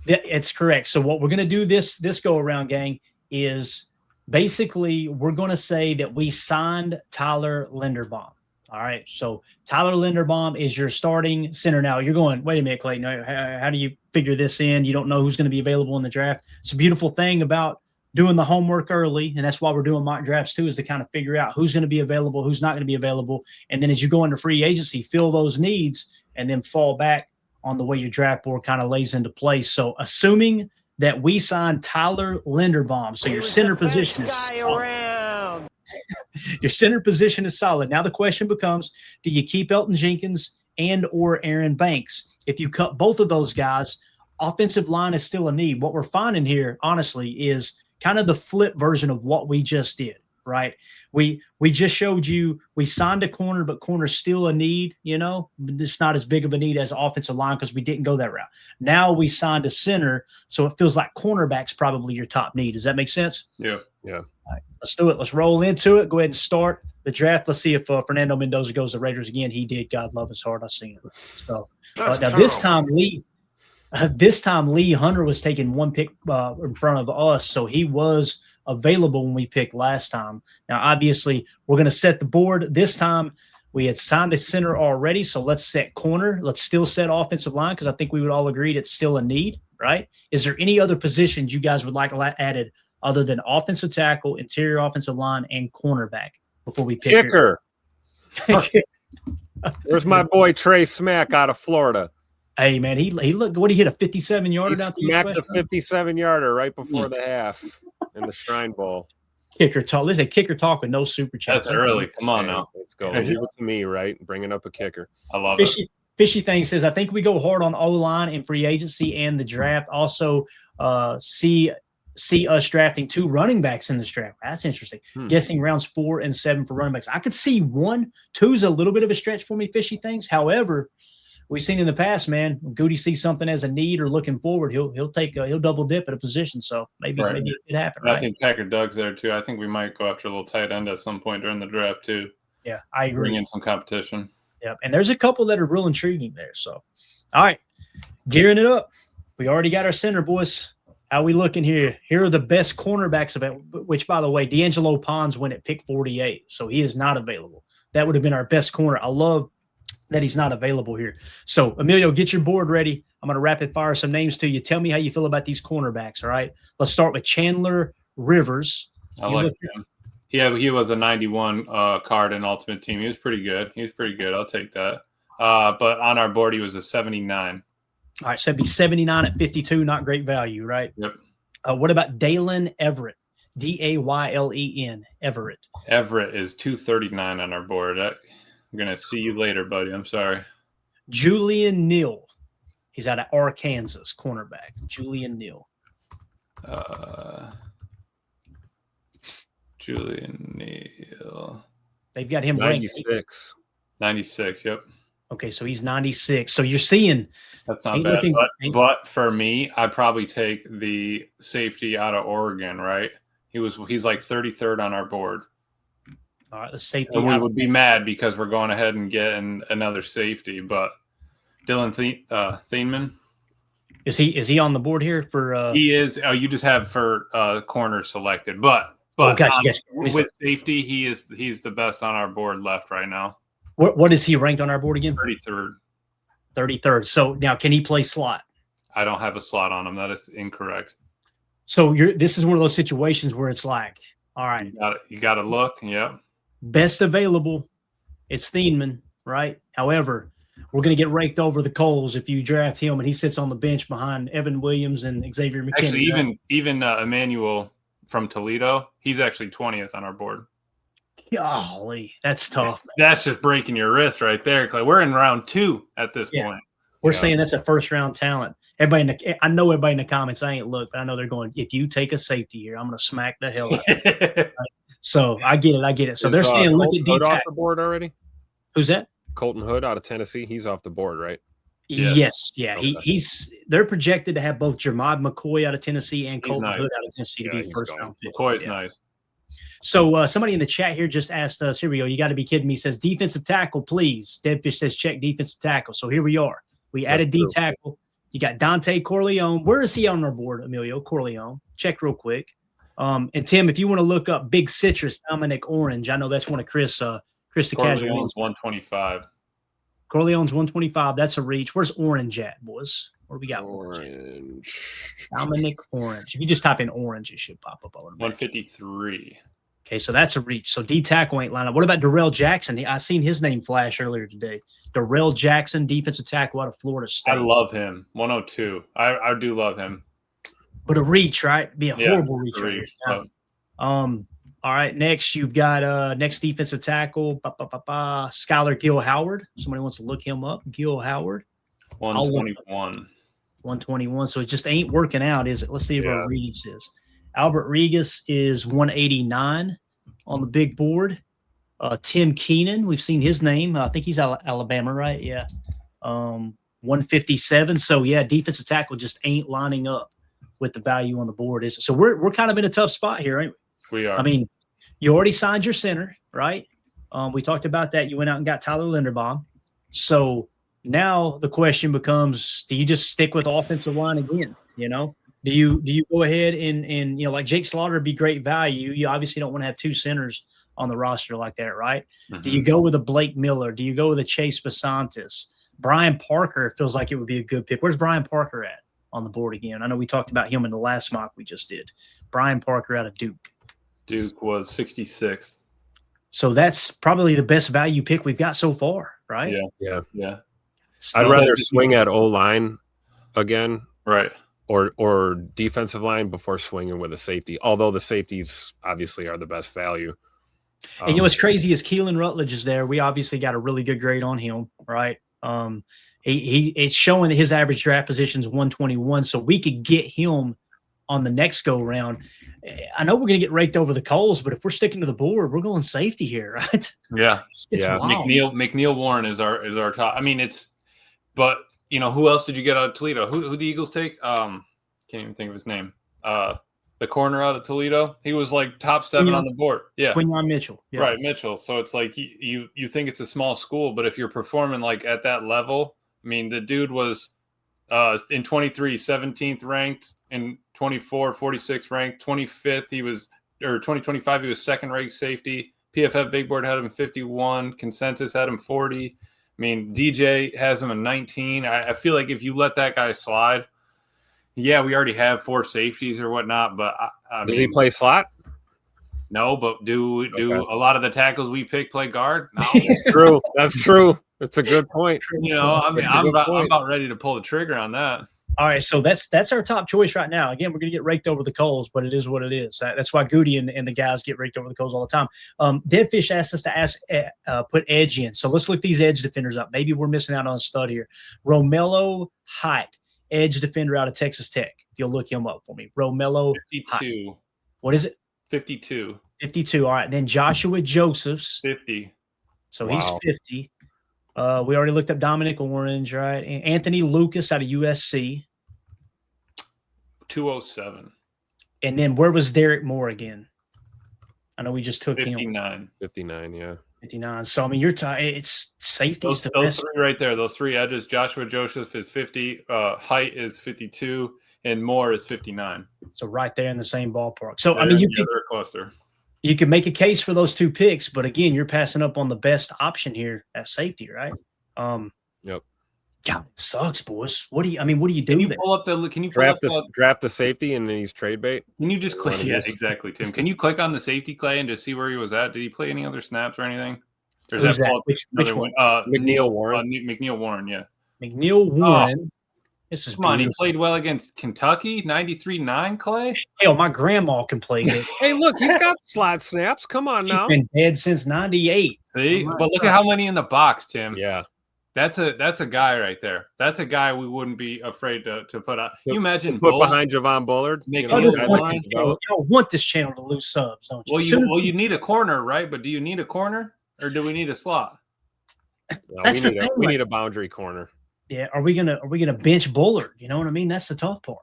It's correct. So what we're going to do this go around, gang, is basically we're going to say that we signed Tyler Linderbaum. All right. So Tyler Linderbaum is your starting center. Now you're going, wait a minute, Clayton, how do you figure this in? You don't know who's going to be available in the draft. It's a beautiful thing about doing the homework early. And that's why we're doing mock drafts too, is to kind of figure out who's going to be available, who's not going to be available. And then as you go into free agency, fill those needs and then fall back on the way your draft board kind of lays into place. So assuming that we signed Tyler Linderbaum, so your center position is solid. Your center position is solid. Now the question becomes, do you keep Elton Jenkins and or Aaron Banks? If you cut both of those guys, offensive line is still a need. What we're finding here, honestly, is kind of the flip version of what we just did, right? We just showed you we signed a corner, but corner's still a need, It's not as big of a need as offensive line because we didn't go that route. Now we signed a center, so it feels like cornerback's probably your top need. Does that make sense? Yeah. All right, let's do it. Let's roll into it. Go ahead and start the draft. Let's see if Fernando Mendoza goes to Raiders again. He did. God love his heart. I've seen it. So now this time Lee Hunter was taking one pick in front of us, so he was available when we picked last time. Now, obviously, we're going to set the board. This time, we had signed a center already, so let's set corner. Let's still set offensive line because I think we would all agree it's still a need, right? Is there any other positions you guys would like added other than offensive tackle, interior offensive line, and cornerback before we pick? Kicker. Where's my boy Trey Smack out of Florida? Hey, man, he looked – what, he hit a 57-yarder down the smacked a 57-yarder right before the half in the Shrine Bowl. Kicker talk. Listen, kicker talk with no super chat. That's early. Come on now. Let's go. Leave it to me, right? Bringing up a kicker. I love it. Fishy Thing says, I think we go hard on O-line in free agency and the draft. Also, see us drafting 2 running backs in this draft. That's interesting. Guessing rounds 4 and 7 for running backs. I could see 1. 2's a little bit of a stretch for me, Fishy Things. However, we've seen in the past, man, when Goody sees something as a need or looking forward, he'll double dip at a position. So maybe it could happen. Right? I think Packer Doug's there too. I think we might go after a little tight end at some point during the draft too. Yeah, I agree. Bring in some competition. Yeah, and there's a couple that are real intriguing there. So, all right, gearing it up. We already got our center, boys. How we looking here? Here are the best cornerbacks available, which, by the way, D'Angelo Pons went at pick 48, so he is not available. That would have been our best corner. I love that he's not available here. So, Emilio, get your board ready. I'm going to rapid fire some names to you. Tell me how you feel about these cornerbacks, all right? Let's start with Chandler Rivers. I like him. Yeah, he was a 91 card in Ultimate Team. He was pretty good. I'll take that. But on our board, he was a 79. All right, so it'd be 79 at 52, not great value, right? Yep. What about Daylen Everette? Daylen Everette. Everette is 239 on our board. I'm going to see you later, buddy. I'm sorry. Julian Neal. He's out of Arkansas, cornerback. Julian Neal. Julian Neal. They've got him 96. 96, yep. Okay, so he's 96. So you're seeing that's not bad. But for me, I'd probably take the safety out of Oregon, right? He's like 33rd on our board. All right, the safety. And we would be mad because we're going ahead and getting another safety, but Dylan Thieneman. Is he on the board here for he is. You just have for corner selected, but gotcha. With safety, he's the best on our board left right now. What is he ranked on our board again? 33rd. 33rd. So now, can he play slot? I don't have a slot on him. That is incorrect. So this is one of those situations where it's like, all right, you got to look. Yeah. Best available, it's Thieneman, right? However, we're going to get raked over the coals if you draft him and he sits on the bench behind Evan Williams and Xavier McKinney. Actually, even Emmanuel from Toledo, he's actually 20th on our board. Golly, that's tough. Man. That's just breaking your wrist right there. Like we're in round 2 at this point. We're saying that's a first-round talent. I know everybody in the comments, I ain't looked, but I know they're going, if you take a safety here, I'm going to smack the hell out of you. Right? So I get it. So they're saying look at D-Tack. Off the board already? Who's that? Colton Hood out of Tennessee. He's off the board, right? Yes. Yeah. Okay. They're projected to have both Jermod McCoy out of Tennessee and Colton Hood out of Tennessee to be first-round pick. McCoy's nice. So somebody in the chat here just asked us, here we go, you got to be kidding me, says defensive tackle, please. Deadfish says check defensive tackle. So here we are. We added D-tackle. You got Dante Corleone. Where is he on our board, Emilio? Corleone. Check real quick. And Tim, if you want to look up Big Citrus, Dominic Orange, I know that's one of Chris the Casual. Corleone's 125. Corleone's 125. That's a reach. Where's Orange at, boys? Where do we got Orange? Dominic Orange. If you just type in Orange, it should pop up. 153. Okay, so that's a reach. So D tackle ain't line up. What about Darrell Jackson? I seen his name flash earlier today. Darrell Jackson, defensive tackle out of Florida State. I love him. 102. I do love him. But a reach, right? Be a horrible reach. Right. All right, next you've got next defensive tackle, Skylar Gil Howard. Somebody wants to look him up. Gil Howard. 121. 121. So it just ain't working out, is it? Let's see what Regis is. Albert Regis is 189 on the big board. Tim Keenan, we've seen his name. I think he's Alabama, right? Yeah. 157. So yeah, defensive tackle just ain't lining up with the value on the board. Is so we're kind of in a tough spot here, ain't we? We are. I mean, you already signed your center, right? We talked about that. You went out and got Tyler Linderbaum. So now the question becomes, do you just stick with offensive line again? Do you go ahead and like Jake Slaughter would be great value. You obviously don't want to have two centers on the roster like that, right? Mm-hmm. Do you go with a Blake Miller? Do you go with a Chase Basantis? Brian Parker feels like it would be a good pick. Where's Brian Parker at on the board again? I know we talked about him in the last mock we just did. Brian Parker out of Duke. Duke was 66th. So that's probably the best value pick we've got so far, right? Yeah. I'd rather swing at O-line again. Right. Or defensive line before swinging with a safety, although the safeties obviously are the best value. And what's crazy is Keelan Rutledge is there. We obviously got a really good grade on him, right? It's showing that his average draft position is 121, so we could get him on the next go round. I know we're going to get raked over the coals, but if we're sticking to the board, we're going safety here, right? Yeah. It's wild. McNeil Warren is our top. I mean, but who else did you get out of Toledo? Who the Eagles take? Can't even think of his name. The corner out of Toledo. He was like top 7 on the board. Yeah. Quinyon Mitchell. Yeah. Right. Mitchell. So it's like you think it's a small school, but if you're performing like at that level, I mean, the dude was in 23, 17th ranked, in 24, 46th ranked, 25th. 2025, he was second ranked safety. PFF Big Board had him 51. Consensus had him 40. I mean, DJ has him a 19. I feel like if you let that guy slide, we already have 4 safeties or whatnot. But does he play slot? No, but do a lot of the tackles we pick play guard? No. True. That's true. That's a good point. I'm about ready to pull the trigger on that. All right, so that's our top choice right now. Again, we're going to get raked over the coals, but it is what it is. That's why Goody and the guys get raked over the coals all the time. Deadfish asked us to put edge in. So let's look these edge defenders up. Maybe we're missing out on a stud here. Romello Height, edge defender out of Texas Tech. If you'll look him up for me. Romello 52. Height. What is it? 52. 52. All right, then Joshua Josephs. 50. So he's 50. We already looked up Dominic Orange, right? And Anthony Lucas out of USC. 207. And then where was Derek Moore again? I know we just took 59. him. 59, yeah. 59. So, I mean, it's safeties. Those 3 right there, those 3 edges. Joshua Joseph is 50. Height is 52. And Moore is 59. So right there in the same ballpark. So, I mean, you can make a case for those 2 picks, but again, you're passing up on the best option here at safety, right? Yep. God, it sucks, boys. What do you do? Can you pull up draft the safety and then he's trade bait? Can you just click? Yeah, exactly, Tim. Can you click on the safety Clay and just see where he was at? Did he play any other snaps or anything? Or is that which one? McNeil Warren. McNeil Warren, yeah. McNeil Warren. This is Come on, he played well against Kentucky, 93-9, Clay. Hell, my grandma can play good. Hey, look, he's got slot snaps. Come on now. He's been dead since 98. See? But look at how many in the box, Tim. Yeah. That's a guy right there. That's a guy we wouldn't be afraid to put out. You imagine put behind Javon Bullard. You don't want this channel to lose subs, don't you? Well, you need a corner, right? But do you need a corner or do we need a slot? No, we need a boundary corner. Yeah, are we gonna bench Bullard? You know what I mean? That's the tough part.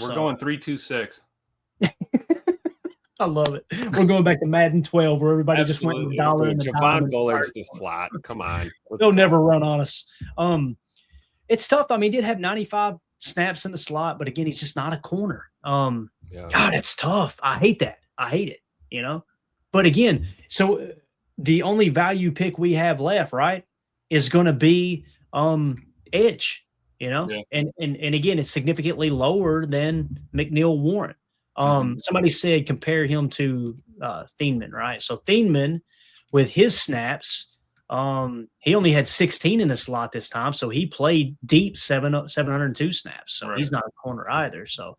We're going 3-2-6. I love it. We're going back to Madden 12 where everybody just went with $1 and Javon Bullard's the slot. Come on. They'll never run on us. It's tough. I mean, he did have 95 snaps in the slot, but again, he's just not a corner. God, that's tough. I hate that. I hate it, you know? But again, so the only value pick we have left, right, is going to be edge, you know? Yeah. And again, it's significantly lower than McNeil Warren. Somebody said compare him to Thieneman, right? So Thieneman, with his snaps, he only had 16 in the slot this time, so he played deep 702 snaps. So he's not a corner either. So,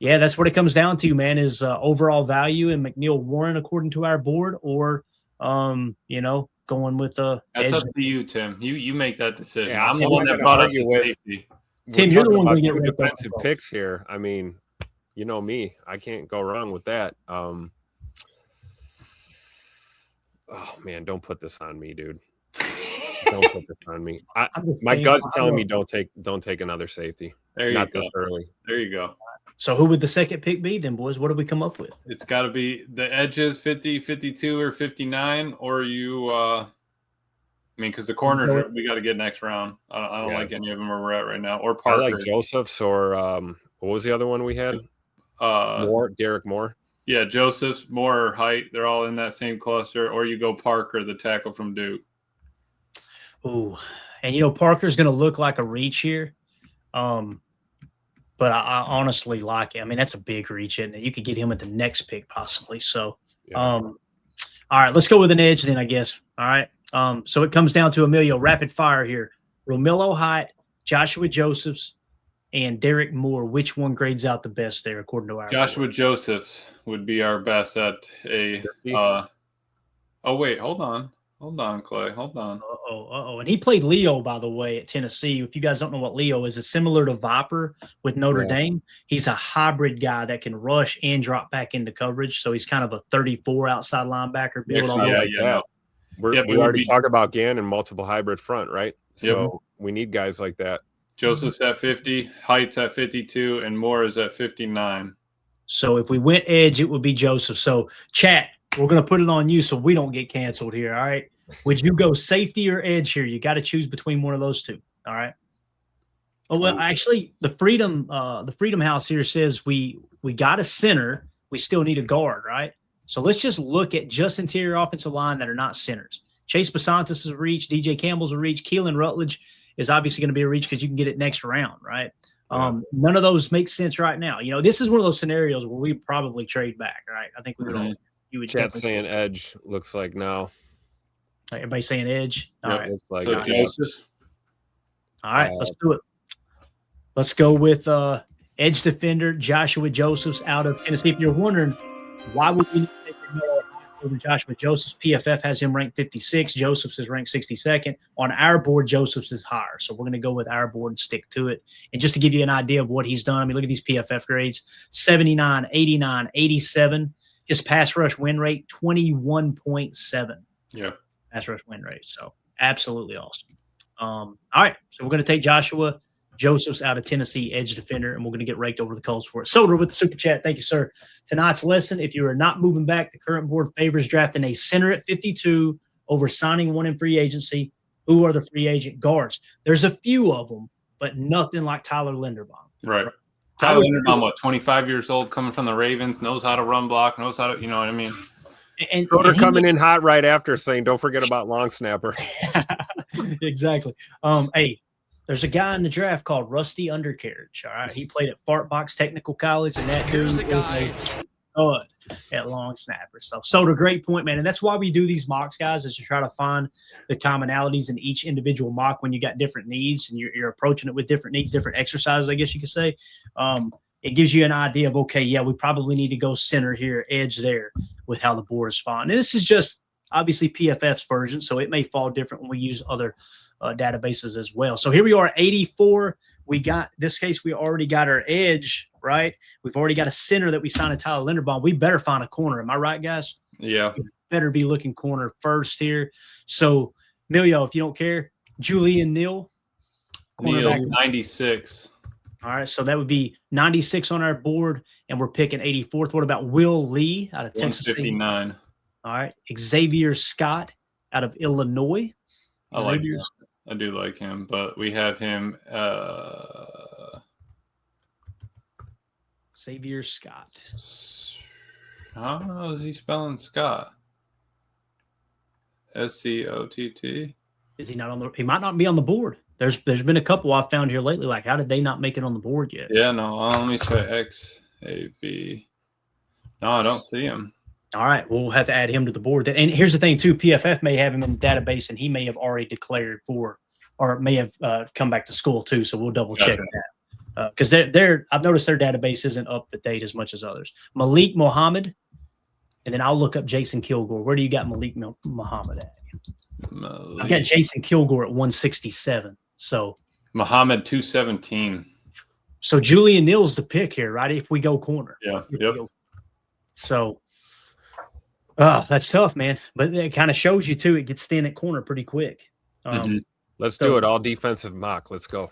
yeah, that's what it comes down to, man, is overall value in McNeil Warren according to our board, or you know, going with the. That's up to you, Tim. You make that decision. Yeah, I'm the one that brought up the safety. Tim, you're the one going to get defensive picks here. I mean, you know me, I can't go wrong with that. Oh man, don't put this on me, dude. Don't put this on me. My gut's telling me don't take another safety. There you Not go. this early. There you go. So who would the second pick be then, boys? What did we come up with? It's got to be the edges 50, 52, or 59, or you I mean, because the corners we got to get next round. I don't like any of them where we're at right now. Or Parker. I like Joseph's or what was the other one we had? Derek Moore. Yeah, Joseph's, Moore, Height. They're all in that same cluster. Or you go Parker, the tackle from Duke. Ooh, and you know Parker's going to look like a reach here, but I honestly like it. I mean, that's a big reach, isn't it? You could get him at the next pick possibly. So, all right, let's go with an edge then, I guess. All right. So it comes down to Emilio, rapid fire here. Romillo Height, Joshua Josephs, and Derek Moore. Which one grades out the best there according to our Joshua board? Josephs would be our best at a oh wait, hold on, Clay, hold on. And he played Leo, by the way, at Tennessee. If you guys don't know what Leo is, it's similar to Viper with Notre Dame. He's a hybrid guy that can rush and drop back into coverage. So he's kind of a 34 outside linebacker. We already talked about Gannon, multiple hybrid front, right? So we need guys like that. Joseph's at 50, Height's at 52, and Moore is at 59. So if we went edge, it would be Joseph. So chat, we're going to put it on you so we don't get canceled here, all right? Would you go safety or edge here? You got to choose between one of those two, all right? Oh, well, actually, the Freedom House here says we got a center. We still need a guard, right? So let's just look at just interior offensive line that are not centers. Chase Basantis is a reach. DJ Campbell's a reach. Keelan Rutledge is obviously going to be a reach because you can get it next round, right? None of those make sense right now. You know, this is one of those scenarios where we probably trade back, right? I think we would all. You would. Chat saying edge looks like now. Everybody saying edge. All right. Looks like so Joseph. All right, let's do it. Let's go with edge defender Joshua Josephs out of Tennessee. If you're wondering why would we need to take over Joshua Josephs, PFF has him ranked 56. Josephs is ranked 62nd. On our board, Josephs is higher. So we're going to go with our board and stick to it. And just to give you an idea of what he's done, I mean, look at these PFF grades, 79, 89, 87. His pass rush win rate, 21.7. Yeah. Pass rush win rate. So absolutely awesome. All right. So we're going to take Joshua Josephs out of Tennessee, edge defender, and we're going to get raked over the coals for it. Soder with the super chat. Thank you, sir. Tonight's lesson, if you are not moving back, the current board favors drafting a center at 52 over signing one in free agency. Who are the free agent guards? There's a few of them, but nothing like Tyler Linderbaum. Right. Tyler Linderbaum, 25 years old, coming from the Ravens, knows how to run block, knows how to, you know what I mean? And coming in hot right after saying, don't forget about long snapper. Exactly. Hey, there's a guy in the draft called Rusty Undercarriage. All right. He played at Fartbox Technical College, and that dude is a stud at long snapper. So a great point, man. And that's why we do these mocks, guys, is to try to find the commonalities in each individual mock when you got different needs and you're approaching it with different needs, different exercises, I guess you could say. It gives you an idea of, okay, yeah, we probably need to go center here, edge there with how the board is falling. And this is just obviously PFF's version, so it may fall different when we use other databases as well. So here we are, 84. We got, this case, we already got our edge, right? We've already got a center that we signed to Tyler Linderbaum. We better find a corner. Am I right, guys? Yeah. We better be looking corner first here. So, Milio, if you don't care, Julian Neal. Neal's 96. All right, so that would be 96 on our board, and we're picking 84th. What about Will Lee out of Texas? 159. All right, Xavier Scott out of Illinois. I like I do like him, but we have him. Xavier Scott. How is he spelling Scott? Scott. Is he not on the? He might not be on the board. There's been a couple I've found here lately. Like, how did they not make it on the board yet? Yeah, no. Let me say XAV. No, I don't see him. All right, we'll have to add him to the board. And here's the thing, too. PFF may have him in the database, and he may have already declared for, or may have come back to school, too. So we'll double check that. Because I've noticed their database isn't up to date as much as others. Malik Muhammad, and then I'll look up Jason Kilgore. Where do you got Malik Muhammad at? I got Jason Kilgore at 167. So Muhammad 217. So Julian Neal's the pick here, right? If we go corner. Yeah. Yep. So that's tough, man. But it kind of shows you too. It gets thin at corner pretty quick. Let's do it. All defensive mock. Let's go.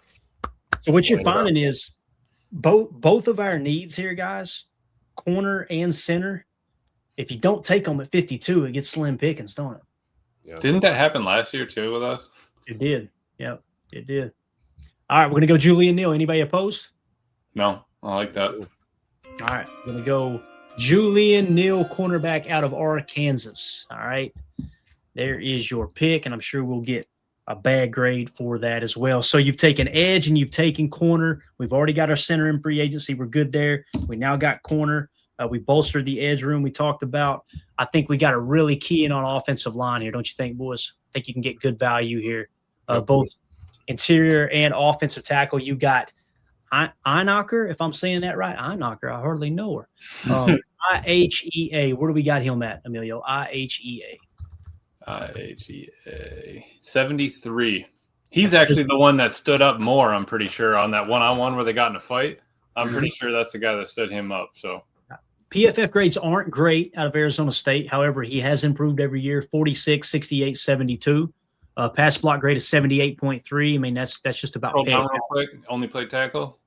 So what you're finding is both of our needs here, guys, corner and center. If you don't take them at 52, it gets slim pickings, don't it? Yeah. Didn't that happen last year too with us? It did. Yep, it did. All right, we're gonna go Julian Neal. Anybody opposed? No, I like that. All right, we're gonna go Julian Neal, cornerback out of Arkansas. All right, there is your pick, and I'm sure we'll get a bad grade for that as well. So you've taken edge and you've taken corner. We've already got our center in free agency. We're good there. We now got corner. We bolstered the edge room we talked about. I think we got to really key in on offensive line here, don't you think, boys? I think you can get good value here, both interior and offensive tackle. You got Einocker, if I'm saying that right. Einocker, I hardly know her. IHEA. Where do we got him at, Emilio? IHEA. 73. He's actually the one that stood up more, I'm pretty sure, on that one-on-one where they got in a fight. I'm pretty sure that's the guy that stood him up. So PFF grades aren't great out of Arizona State. However, he has improved every year, 46, 68, 72. Pass block grade is 78.3. I mean, that's just about real quick. Only played tackle?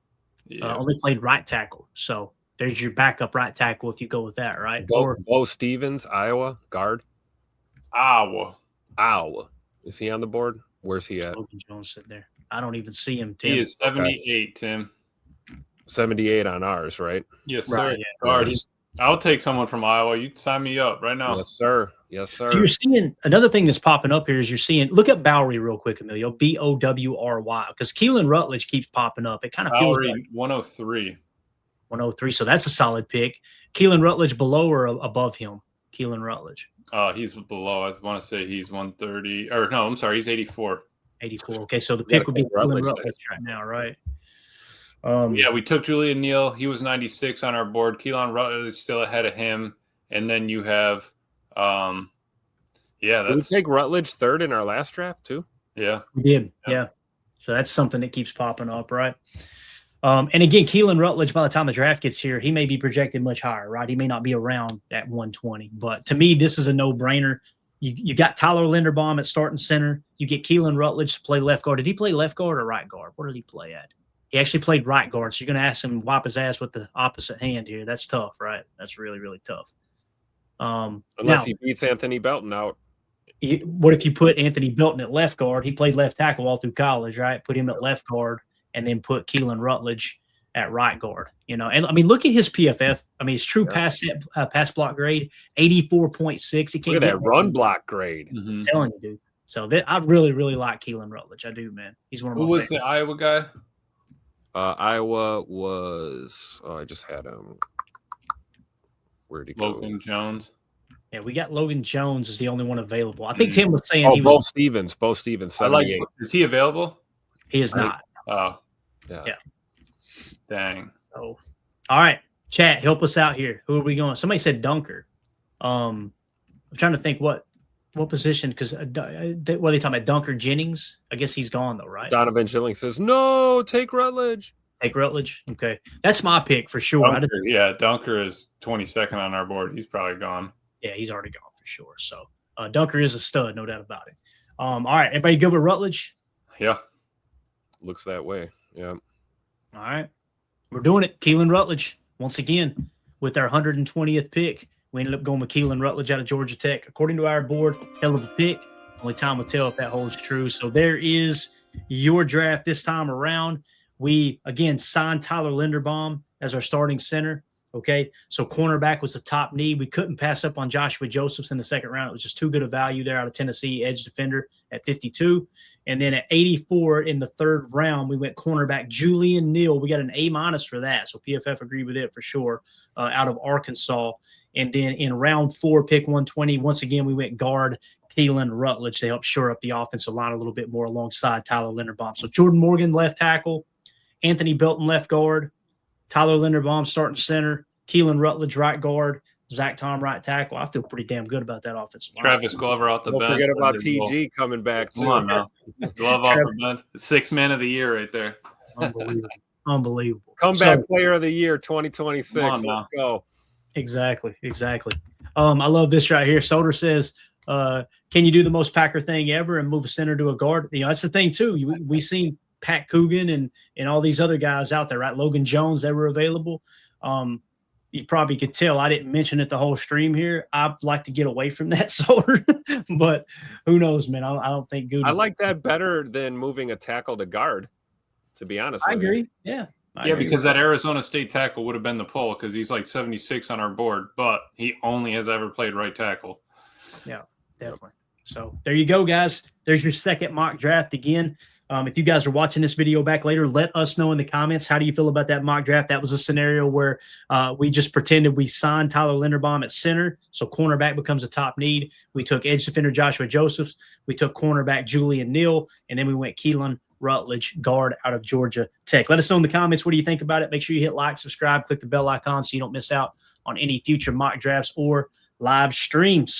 Yeah. Only played right tackle. So there's your backup right tackle if you go with that, right? Bo Stevens, Iowa, guard. Iowa. Is he on the board? Where's he at? Logan Jones sitting there. I don't even see him, Tim. He is 78, Tim. 78 on ours, right? Yes, sir. Right, yeah. I'll take someone from Iowa. You sign me up right now. Yes, sir. Yes, sir. So you're seeing another thing that's popping up here is you're seeing – look at Bowery real quick, Emilio, Bowry, because Keelan Rutledge keeps popping up. It kind of feels like 103. 103, so that's a solid pick. Keelan Rutledge below or above him? Keelan Rutledge. He's below. I want to say he's 130 – or no, I'm sorry, he's 84. 84. Okay, so the pick would be Keelan Rutledge right now, right? Yeah, we took Julian Neal. He was 96 on our board. Keelan Rutledge still ahead of him. And then you have Did we take Rutledge third in our last draft too? Yeah. We did. Yeah. So that's something that keeps popping up, right? And again, Keelan Rutledge, by the time the draft gets here, he may be projected much higher, right? He may not be around at 120. But to me, this is a no-brainer. You got Tyler Linderbaum at starting center. You get Keelan Rutledge to play left guard. Did he play left guard or right guard? Where did he play at? He actually played right guard, so you're going to ask him to wipe his ass with the opposite hand here. That's tough, right? That's really, really tough. Unless he beats Anthony Belton out. What if you put Anthony Belton at left guard? He played left tackle all through college, right? Put him at left guard and then put Keelan Rutledge at right guard. And I mean, look at his PFF. I mean, his true pass block grade, 84.6. He can't look at that run block grade. I'm telling you, dude. So I really, really like Keelan Rutledge. I do, man. He's one of my favorites. Who was the Iowa guy? Iowa was I just had him. Where'd he go? Logan Jones. Yeah, we got Logan Jones is the only one available. I think Tim was saying he Bo was Stevens, 78. Is he available? He is not. Oh. Yeah. Dang. So all right. Chat, help us out here. Who are we going? Somebody said Dunker. I'm trying to think what position, because what are they talking about? Dunker Jennings? I guess he's gone though, right? Donovan Schilling says, no, take Rutledge. Take Rutledge? Okay. That's my pick for sure. Dunker is 22nd on our board. He's probably gone. Yeah, he's already gone for sure. So Dunker is a stud, no doubt about it. All right. Everybody good with Rutledge? Yeah. Looks that way. Yeah. All right. We're doing it. Keelan Rutledge, once again, with our 120th pick. We ended up going with Keelan Rutledge out of Georgia Tech. According to our board, hell of a pick. Only time will tell if that holds true. So there is your draft this time around. We, again, signed Tyler Linderbaum as our starting center. Okay, so cornerback was the top need. We couldn't pass up on Joshua Josephs in the second round. It was just too good a value there out of Tennessee, edge defender at 52. And then at 84 in the third round, we went cornerback Julian Neal. We got an A- for that. So PFF agreed with it for sure, out of Arkansas. And then in round 4, pick 120, once again, we went guard Thielen Rutledge to help shore up the offensive line a little bit more alongside Tyler Linderbaum. So Jordan Morgan, left tackle, Anthony Belton, left guard, Tyler Linderbaum starting center, Keelan Rutledge right guard, Zach Tom right tackle. I feel pretty damn good about that offensive line. Travis Glover out the bench. Don't forget about TG coming back too. Come on now. Glove off the bench. 6 man of the year right there. Unbelievable. Comeback player of the year 2026. Let's go. Exactly. I love this right here. Soder says, can you do the most Packer thing ever and move a center to a guard? You know, that's the thing too. We seen Pat Coogan and all these other guys out there, right? Logan Jones, they were available. You probably could tell I didn't mention it the whole stream here. I'd like to get away from that, Soder, but who knows, man? I don't think Gooden. I like that better than moving a tackle to guard, to be honest with you. I agree. Yeah. I agree because that Arizona State tackle would have been the pull because he's like 76 on our board, but he only has ever played right tackle. Yeah, definitely. So there you go, guys. There's your second mock draft again. If you guys are watching this video back later, let us know in the comments. How do you feel about that mock draft? That was a scenario where we just pretended we signed Tyler Linderbaum at center, so cornerback becomes a top need. We took edge defender Joshua Josephs. We took cornerback Julian Neal, and then we went Keelan Rutledge, guard out of Georgia Tech. Let us know in the comments. What do you think about it? Make sure you hit like, subscribe, click the bell icon so you don't miss out on any future mock drafts or live streams.